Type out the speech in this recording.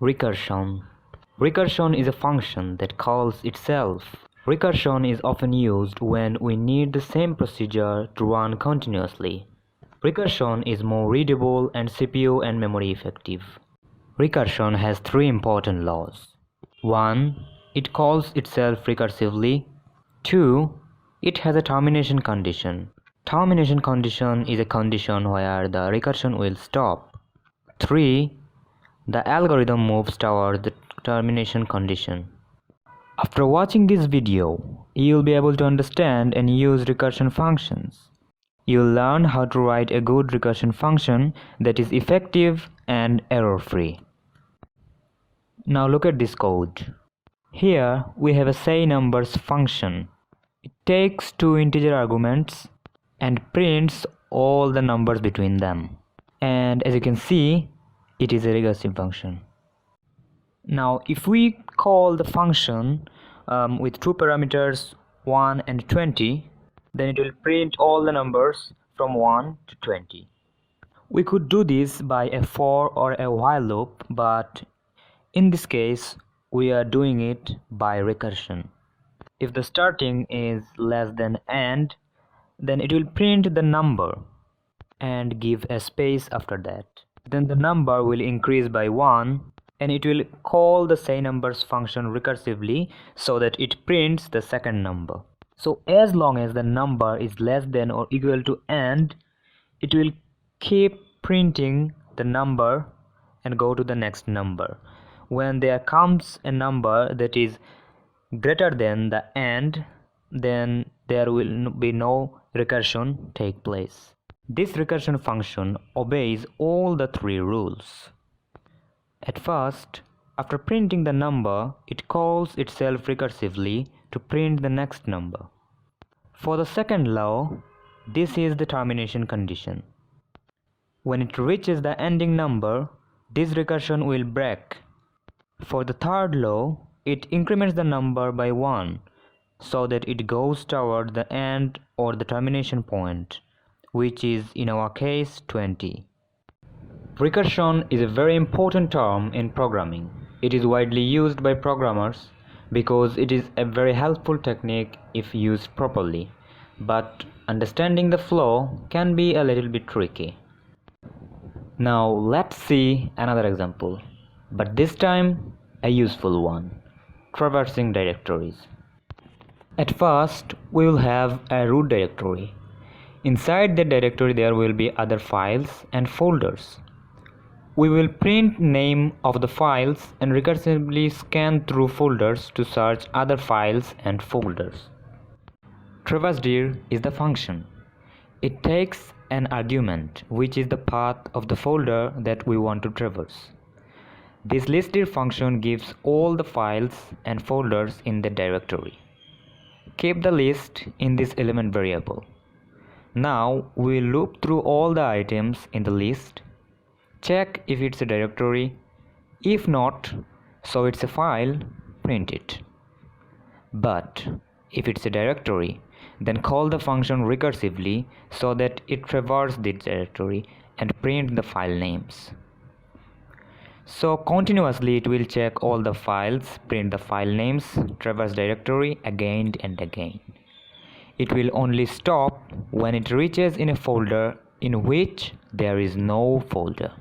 Recursion. Recursion is a function that calls itself. Recursion is often used when we need the same procedure to run continuously. Recursion is more readable and CPU and memory effective. Recursion has three important laws. 1. It calls itself recursively. 2. It has a termination condition. Termination condition is a condition where the recursion will stop. 3. The algorithm moves toward the termination condition. After watching this video, you'll be able to understand and use recursion functions. You'll learn how to write a good recursion function that is effective and error-free. Now look at this code. Here we have a sayNumbers function. It takes two integer arguments and prints all the numbers between them. And as you can see, it is a recursive function. Now if we call the function with two parameters 1 and 20, then it will print all the numbers from 1 to 20. We could do this by a for or a while loop, but in this case we are doing it by recursion. If the starting is less than and, then it will print the number and give a space after that. Then the number will increase by 1 and it will call the sayNumbers function recursively so that it prints the second number. So as long as the number is less than or equal to and, it will keep printing the number and go to the next number. When there comes a number that is greater than the and, then there will be no recursion take place. This recursion function obeys all the three rules. At first, after printing the number, it calls itself recursively to print the next number. For the second law, this is the termination condition. When it reaches the ending number, this recursion will break. For the third law, it increments the number by 1 so that it goes toward the end or the termination point, which is in our case 20. Recursion is a very important term in programming. It is widely used by programmers because it is a very helpful technique if used properly, but understanding the flow can be a little bit tricky. Now let's see another example, but this time a useful one: traversing directories. At first we will have a root directory. Inside the directory there will be other files and folders. We will print name of the files and recursively scan through folders to search other files and folders. Traversedir is the function. It takes an argument, which is the path of the folder that we want to traverse. This listdir function gives all the files and folders in the directory. Keep the list in this element variable. Now we will loop through all the items in the list. Check if it's a directory. If not, so it's a file, print it. But if it's a directory, then call the function recursively so that it traverses the directory and print the file names. So continuously it will check all the files, print the file names, traverse directory again and again. It will only stop when it reaches in a folder in which there is no folder.